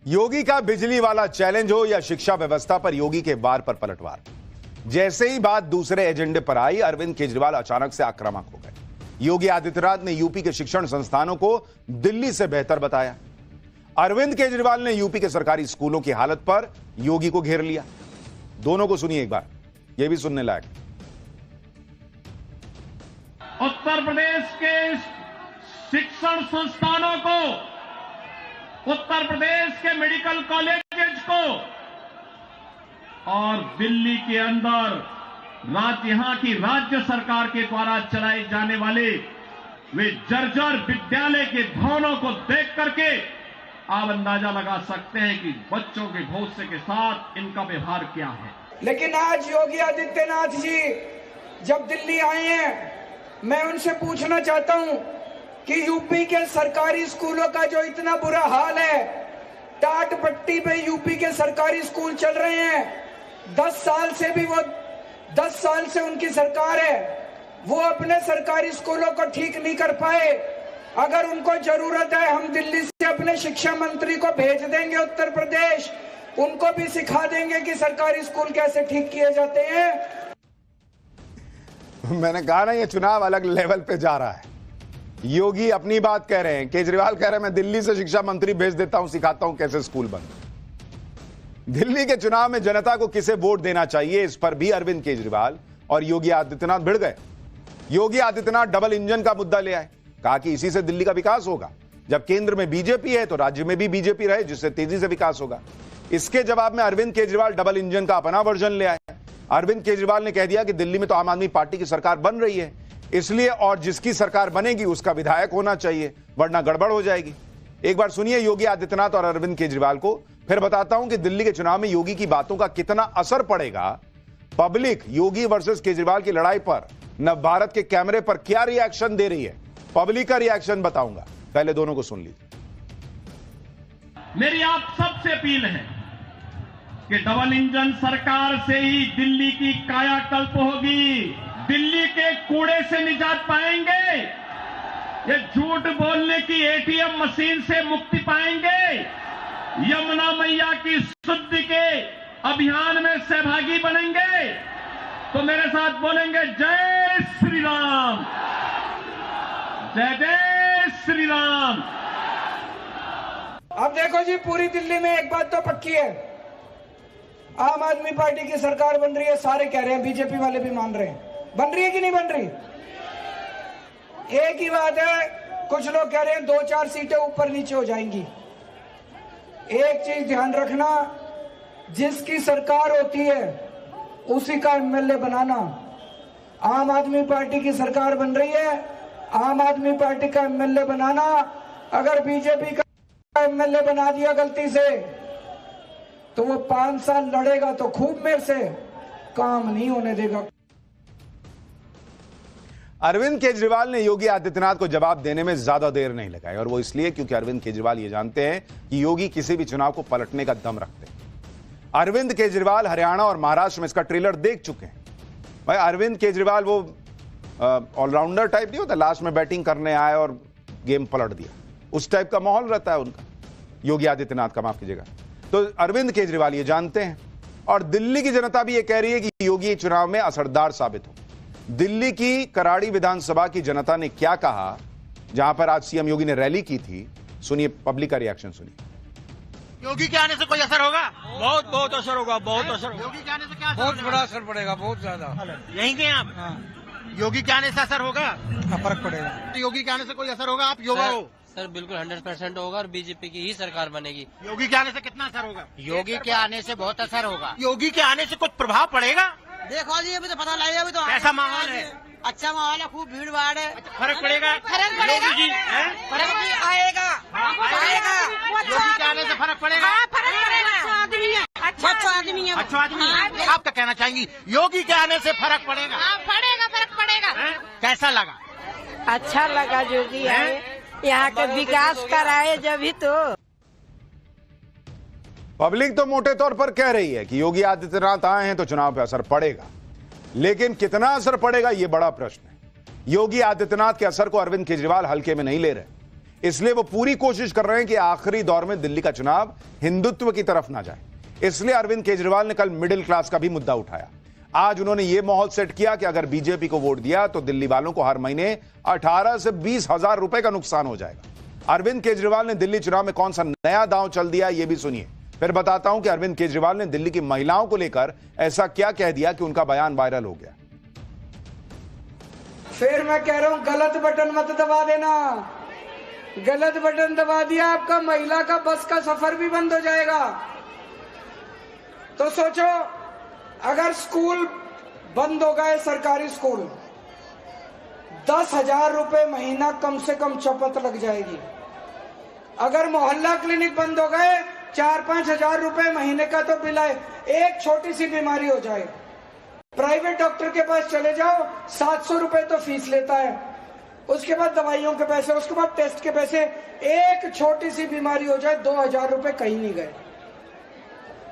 योगी का बिजली वाला चैलेंज हो या शिक्षा व्यवस्था पर योगी के वार पर पलटवार। जैसे ही बात दूसरे एजेंडे पर आई, अरविंद केजरीवाल अचानक से आक्रामक हो गए। योगी आदित्यनाथ ने यूपी के शिक्षण संस्थानों को दिल्ली से बेहतर बताया। अरविंद केजरीवाल ने यूपी के सरकारी स्कूलों की हालत पर योगी को घेर लिया। दोनों को सुनिए एक बार, यह भी सुनने लायक। उत्तर प्रदेश के शिक्षण संस्थानों को, उत्तर प्रदेश के मेडिकल कॉलेजेस को और दिल्ली के अंदर यहां की राज्य सरकार के द्वारा चलाए जाने वाले वे जर्जर विद्यालय के भवनों को देख करके आप अंदाजा लगा सकते हैं कि बच्चों के भविष्य के साथ इनका व्यवहार क्या है। लेकिन आज योगी आदित्यनाथ जी जब दिल्ली आए हैं, मैं उनसे पूछना चाहता हूं कि यूपी के सरकारी स्कूलों का जो इतना बुरा हाल है, टाट पट्टी पे यूपी के सरकारी स्कूल चल रहे हैं। 10 साल से उनकी सरकार है, वो अपने सरकारी स्कूलों को ठीक नहीं कर पाए। अगर उनको जरूरत है, हम दिल्ली से अपने शिक्षा मंत्री को भेज देंगे उत्तर प्रदेश, उनको भी सिखा देंगे कि सरकारी स्कूल कैसे ठीक किए जाते हैं। मैंने कहा ना, ये चुनाव अलग लेवल पे जा रहा है। योगी अपनी बात कह रहे हैं, केजरीवाल कह रहे हैं मैं दिल्ली से शिक्षा मंत्री भेज देता हूं, सिखाता हूं कैसे स्कूल बंद। दिल्ली के चुनाव में जनता को किसे वोट देना चाहिए, इस पर भी अरविंद केजरीवाल और योगी आदित्यनाथ भिड़ गए। योगी आदित्यनाथ डबल इंजन का मुद्दा ले आए, कहा कि इसी से दिल्ली का विकास होगा। जब केंद्र में बीजेपी है तो राज्य में भी बीजेपी रहे, जिससे तेजी से विकास होगा। इसके जवाब में अरविंद केजरीवाल डबल इंजन का अपना वर्जन ले आए। अरविंद केजरीवाल ने कह दिया कि दिल्ली में तो आम आदमी पार्टी की सरकार बन रही है, इसलिए और जिसकी सरकार बनेगी उसका विधायक होना चाहिए, वरना गड़बड़ हो जाएगी। एक बार सुनिए योगी आदित्यनाथ और अरविंद केजरीवाल को, फिर बताता हूं कि दिल्ली के चुनाव में योगी की बातों का कितना असर पड़ेगा। पब्लिक योगी वर्सेस केजरीवाल की लड़ाई पर नव भारत के कैमरे पर क्या रिएक्शन दे रही है, पब्लिक का रिएक्शन बताऊंगा। पहले दोनों को सुन लीजिए। मेरी आप सबसे अपील है कि डबल इंजन सरकार से ही दिल्ली की कायाकल्प होगी। दिल्ली के कूड़े से निजात पाएंगे, ये झूठ बोलने की एटीएम मशीन से मुक्ति पाएंगे, यमुना मैया की शुद्धि के अभियान में सहभागी बनेंगे। तो मेरे साथ बोलेंगे जय श्री राम, जय जय श्री राम। अब देखो जी, पूरी दिल्ली में एक बात तो पक्की है, आम आदमी पार्टी की सरकार बन रही है। सारे कह रहे हैं, बीजेपी वाले भी मान रहे हैं। बन रही है कि नहीं बन रही? एक ही बात है, कुछ लोग कह रहे हैं 2-4 सीटें ऊपर नीचे हो जाएंगी। एक चीज ध्यान रखना, जिसकी सरकार होती है उसी का एमएलए बनाना। आम आदमी पार्टी की सरकार बन रही है, आम आदमी पार्टी का एमएलए बनाना। अगर बीजेपी का एमएलए बना दिया गलती से, तो वो 5 साल लड़ेगा तो खूब मेरे से, काम नहीं होने देगा। अरविंद केजरीवाल ने योगी आदित्यनाथ को जवाब देने में ज्यादा देर नहीं लगाई, और वो इसलिए क्योंकि अरविंद केजरीवाल ये जानते हैं कि योगी किसी भी चुनाव को पलटने का दम रखते हैं। अरविंद केजरीवाल हरियाणा और महाराष्ट्र में इसका ट्रेलर देख चुके हैं। भाई अरविंद केजरीवाल वो ऑलराउंडर टाइप नहीं होता, लास्ट में बैटिंग करने आए और गेम पलट दिया, उस टाइप का माहौल रहता है उनका, योगी आदित्यनाथ का, माफ कीजिएगा। तो अरविंद केजरीवाल ये जानते हैं, और दिल्ली की जनता भी ये कह रही है कि योगी चुनाव में असरदार साबित हो। दिल्ली की कराड़ी विधानसभा की जनता ने क्या कहा, जहां पर आज सीएम योगी ने रैली की थी, सुनिए पब्लिक का रिएक्शन सुनिए। योगी के आने से कोई असर होगा? बहुत असर होगा, बहुत असर होगा। योगी के आने से क्या असर बहुत होगा? बड़ा असर पड़ेगा, बहुत ज्यादा। यहीं के आप? हाँ। योगी के आने से असर होगा? फर्क पड़ेगा। योगी के आने से कोई असर होगा? आप युवा हो। सर बिल्कुल 100% होगा, और बीजेपी की ही सरकार बनेगी। योगी के आने से कितना असर होगा? योगी के आने से बहुत असर होगा। योगी के आने से कुछ प्रभाव पड़ेगा? देखो जी, अभी तो पता लगेगा। अभी तो कैसा माहौल है? अच्छा माहौल है, खूब भीड़ भाड़ है। फर्क पड़ेगा? फर्क पड़ेगा योगी जी, फर्क भी आएगा, आएगा। योगी के आने से फर्क पड़ेगा? फर्क पड़ेगा। अच्छा आदमी है, अच्छा आदमी है। आप क्या कहना चाहेंगी? योगी के आने से फर्क पड़ेगा? पड़ेगा, फर्क पड़ेगा। कैसा लगा? अच्छा लगा, योगी आए, यहाँ का विकास कराए जब ही तो। पब्लिक तो मोटे तौर पर कह रही है कि योगी आदित्यनाथ आए हैं तो चुनाव पे असर पड़ेगा, लेकिन कितना असर पड़ेगा, यह बड़ा प्रश्न है। योगी आदित्यनाथ के असर को अरविंद केजरीवाल हल्के में नहीं ले रहे। इसलिए वो पूरी कोशिश कर रहे हैं कि आखिरी दौर में दिल्ली का चुनाव हिंदुत्व की तरफ ना जाए। इसलिए अरविंद केजरीवाल ने कल मिडिल क्लास का भी मुद्दा उठाया। आज उन्होंने यह माहौल सेट किया कि अगर बीजेपी को वोट दिया तो दिल्ली वालों को हर महीने 18 से 20 हजार रुपए का नुकसान हो जाएगा। अरविंद केजरीवाल ने दिल्ली चुनाव में कौन सा नया दांव चल दिया, यह भी सुनिए। फिर बताता हूं कि अरविंद केजरीवाल ने दिल्ली की महिलाओं को लेकर ऐसा क्या कह दिया कि उनका बयान वायरल हो गया। फिर मैं कह रहा हूं, गलत बटन मत दबा देना। गलत बटन दबा दिया, आपका महिला का बस का सफर भी बंद हो जाएगा। तो सोचो, अगर स्कूल बंद हो गए, सरकारी स्कूल, 10,000 रुपए महीना कम से कम चपत लग जाएगी। अगर मोहल्ला क्लिनिक बंद हो गए, 4-5 हजार रुपए महीने का तो बिल है। एक छोटी सी बीमारी हो जाए, प्राइवेट डॉक्टर के पास चले जाओ, 700 रुपए तो फीस लेता है, उसके बाद दवाइयों के पैसे, उसके बाद टेस्ट के पैसे। एक छोटी सी बीमारी हो जाए, 2,000 रुपए कहीं नहीं गए।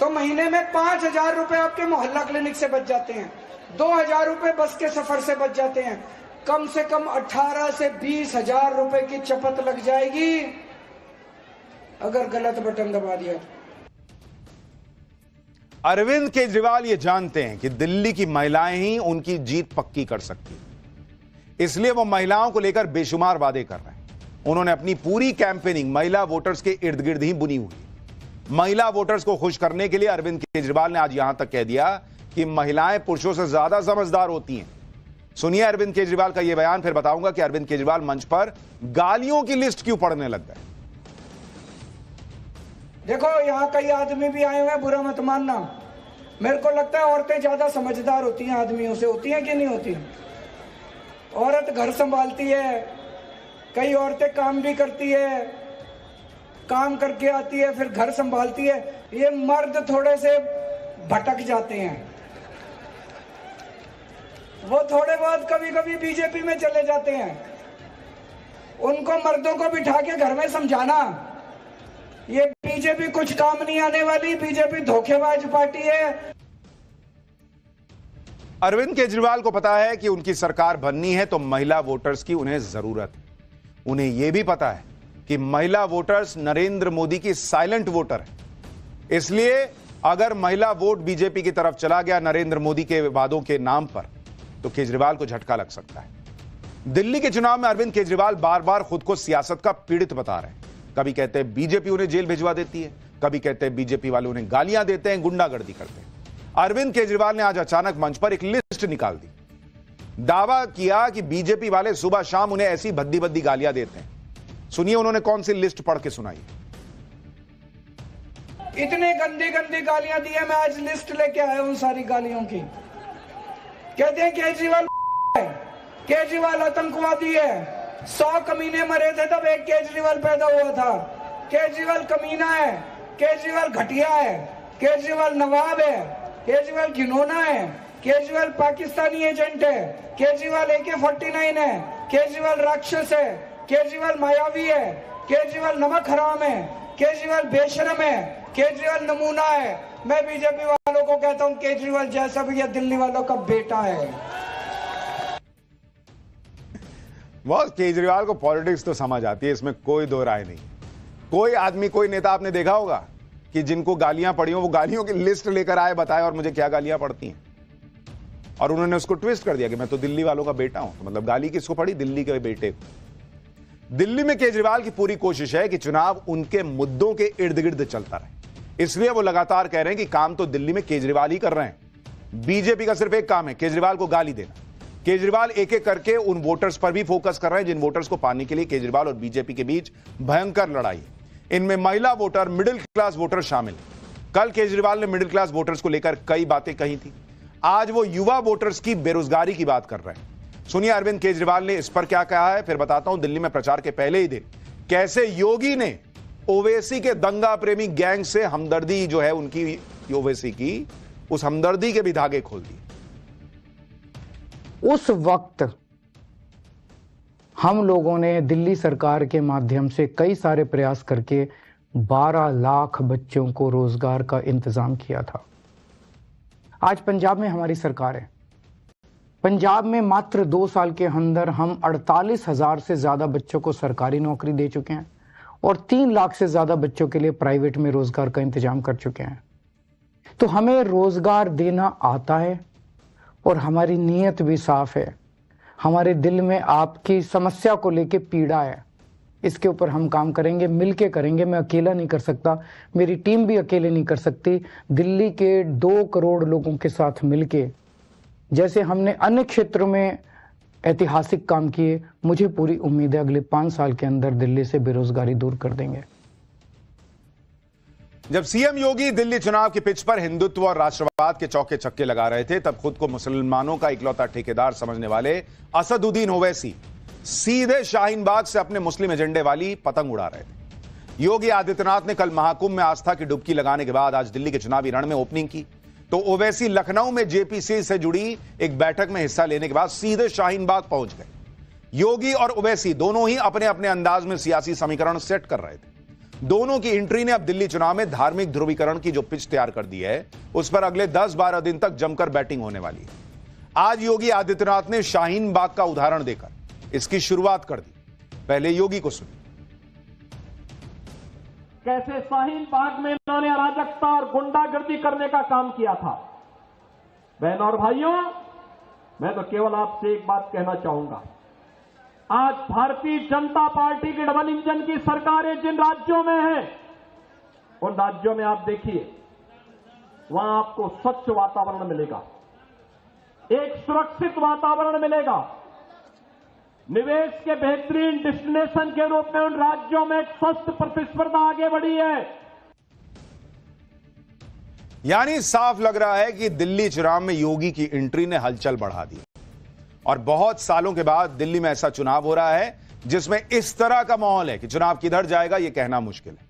तो महीने में 5,000 रुपए आपके मोहल्ला क्लिनिक से बच जाते हैं, 2,000 रुपए बस के सफर से बच जाते हैं। कम से कम 18 से 20 हजार रुपए की चपत लग जाएगी अगर गलत बटन दबा दिया। अरविंद केजरीवाल ये जानते हैं कि दिल्ली की महिलाएं ही उनकी जीत पक्की कर सकती हैं, इसलिए वो महिलाओं को लेकर बेशुमार वादे कर रहे हैं। उन्होंने अपनी पूरी कैंपेनिंग महिला वोटर्स के इर्द गिर्द ही बुनी हुई। महिला वोटर्स को खुश करने के लिए अरविंद केजरीवाल ने आज यहां तक कह दिया कि महिलाएं पुरुषों से ज्यादा समझदार होती हैं। सुनिए अरविंद केजरीवाल का यह बयान, फिर बताऊंगा कि अरविंद केजरीवाल मंच पर गालियों की लिस्ट क्यों पढ़ने लग गए। देखो, यहाँ कई आदमी भी आए हुए हैं, बुरा मत मानना। मेरे को लगता है औरतें ज्यादा समझदार होती हैं आदमियों से। होती हैं कि नहीं होती? औरत घर संभालती है, कई औरतें काम भी करती है, काम करके आती है, फिर घर संभालती है। ये मर्द थोड़े से भटक जाते हैं, वो थोड़े बहुत कभी कभी बीजेपी में चले जाते हैं। उनको मर्दों को बिठा के घर में समझाना, ये बीजेपी कुछ काम नहीं आने वाली, बीजेपी धोखेबाज पार्टी है। अरविंद केजरीवाल को पता है कि उनकी सरकार बननी है तो महिला वोटर्स की उन्हें जरूरत है। उन्हें यह भी पता है कि महिला वोटर्स नरेंद्र मोदी की साइलेंट वोटर है। इसलिए अगर महिला वोट बीजेपी की तरफ चला गया नरेंद्र मोदी के वादों के नाम पर, तो केजरीवाल को झटका लग सकता है। दिल्ली के चुनाव में अरविंद केजरीवाल बार बार खुद को सियासत का पीड़ित बता रहे हैं। कभी कहते हैं बीजेपी उन्हें जेल भिजवा देती है, कभी कहते हैं बीजेपी वाले उन्हें गालियां देते हैं, गुंडागर्दी करते हैं। अरविंद केजरीवाल ने आज अचानक मंच पर एक लिस्ट निकाल दी। दावा किया कि बीजेपी वाले सुबह शाम उन्हें ऐसी भद्दी भद्दी गालियां देते हैं। सुनिए उन्होंने कौन सी लिस्ट पढ़ के सुनाई। इतने गंदी गंदी गालियां दी है, मैं आज लिस्ट लेके आया हूं सारी गालियों की। कहते हैं केजरीवाल है, केजरीवाल आतंकवादी है, 100 कमीने मरे थे तब एक केजरीवाल पैदा हुआ था। केजरीवाल कमीना है, केजरीवाल घटिया है, केजरीवाल नवाब है, केजरीवाल घिनौना है, केजरीवाल पाकिस्तानी एजेंट है, केजरीवाल AK-49 है, केजरीवाल राक्षस है, केजरीवाल मायावी है, केजरीवाल नमक हराम है, केजरीवाल बेशरम है, केजरीवाल नमूना है। मैं बीजेपी वालों को कहता हूं, केजरीवाल जैसा भी है दिल्ली वालों का बेटा है। बॉस, केजरीवाल को पॉलिटिक्स तो समझ आती है, इसमें कोई दो राय नहीं। कोई आदमी, कोई नेता आपने देखा होगा कि जिनको गालियां पड़ी हो वो गालियों की लिस्ट लेकर आए, बताए और मुझे क्या गालियां पड़ती हैं, और उन्होंने उसको ट्विस्ट कर दिया कि मैं तो दिल्ली वालों का बेटा हूं। तो मतलब गाली किसको पड़ी? दिल्ली के बेटे को। दिल्ली में केजरीवाल की पूरी कोशिश है कि चुनाव उनके मुद्दों के इर्द गिर्द चलता रहे। इसलिए वो लगातार कह रहे हैं कि काम तो दिल्ली में केजरीवाल ही कर रहे हैं। बीजेपी का सिर्फ एक काम है, केजरीवाल को गाली देना। केजरीवाल एक एक करके उन वोटर्स पर भी फोकस कर रहे हैं जिन वोटर्स को पाने के लिए केजरीवाल और बीजेपी के बीच भयंकर लड़ाई है। इनमें महिला वोटर, मिडिल क्लास वोटर शामिल हैं। कल केजरीवाल ने मिडिल क्लास वोटर्स को लेकर कई बातें कही थी। आज वो युवा वोटर्स की बेरोजगारी की बात कर रहे हैं। सुनिए अरविंद केजरीवाल ने इस पर क्या कहा है, फिर बताता हूं दिल्ली में प्रचार के पहले ही दिन कैसे योगी ने ओवैसी के दंगा प्रेमी गैंग से हमदर्दी जो है उनकी, ओवैसी की, उस हमदर्दी के भी धागे खोल दिए। उस वक्त हम लोगों ने दिल्ली सरकार के माध्यम से कई सारे प्रयास करके 12 लाख बच्चों को रोजगार का इंतजाम किया था। आज पंजाब में हमारी सरकार है, पंजाब में मात्र 2 साल के अंदर हम 48,000 से ज़्यादा बच्चों को सरकारी नौकरी दे चुके हैं और 3 लाख से ज़्यादा बच्चों के लिए प्राइवेट में रोज़गार का इंतजाम कर चुके हैं। तो हमें रोज़गार देना आता है और हमारी नीयत भी साफ है। हमारे दिल में आपकी समस्या को लेके पीड़ा है, इसके ऊपर हम काम करेंगे, मिलके करेंगे। मैं अकेला नहीं कर सकता, मेरी टीम भी अकेले नहीं कर सकती। दिल्ली के 2 करोड़ लोगों के साथ मिलके, जैसे हमने अन्य क्षेत्रों में ऐतिहासिक काम किए, मुझे पूरी उम्मीद है अगले 5 साल के अंदर दिल्ली से बेरोजगारी दूर कर देंगे। जब सीएम योगी दिल्ली चुनाव की पिच पर हिंदुत्व और राष्ट्रवाद के चौके छक्के लगा रहे थे, तब खुद को मुसलमानों का इकलौता ठेकेदार समझने वाले असदुद्दीन ओवैसी सीधे शाहीन बाग से अपने मुस्लिम एजेंडे वाली पतंग उड़ा रहे थे। योगी आदित्यनाथ ने कल महाकुंभ में आस्था की डुबकी लगाने के बाद आज दिल्ली के चुनावी रण में ओपनिंग की, तो ओवैसी लखनऊ में जेपीसी से जुड़ी एक बैठक में हिस्सा लेने के बाद सीधे शाहीन बाग पहुंच गए। योगी और ओवैसी दोनों ही अपने अपने अंदाज में सियासी समीकरण सेट कर रहे थे। दोनों की एंट्री ने अब दिल्ली चुनाव में धार्मिक ध्रुवीकरण की जो पिच तैयार कर दी है, उस पर अगले 10-12 दिन तक जमकर बैटिंग होने वाली है। आज योगी आदित्यनाथ ने शाहीन बाग का उदाहरण देकर इसकी शुरुआत कर दी। पहले योगी को सुनिए। कैसे शाहीन बाग में इन्होंने अराजकता और गुंडागर्दी करने का काम किया था। बहनों और भाइयों, मैं तो केवल आपसे एक बात कहना चाहूंगा, आज भारतीय जनता पार्टी की डबल इंजन की सरकारें जिन राज्यों में है, उन राज्यों में आप देखिए, वहां आपको स्वच्छ वातावरण मिलेगा, एक सुरक्षित वातावरण मिलेगा, निवेश के बेहतरीन डेस्टिनेशन के रूप में उन राज्यों में एक स्वस्थ प्रतिस्पर्धा आगे बढ़ी है। यानी साफ लग रहा है कि दिल्ली चुनाव में योगी की एंट्री ने हलचल बढ़ा दी और बहुत सालों के बाद दिल्ली में ऐसा चुनाव हो रहा है जिसमें इस तरह का माहौल है कि चुनाव किधर जाएगा यह कहना मुश्किल है।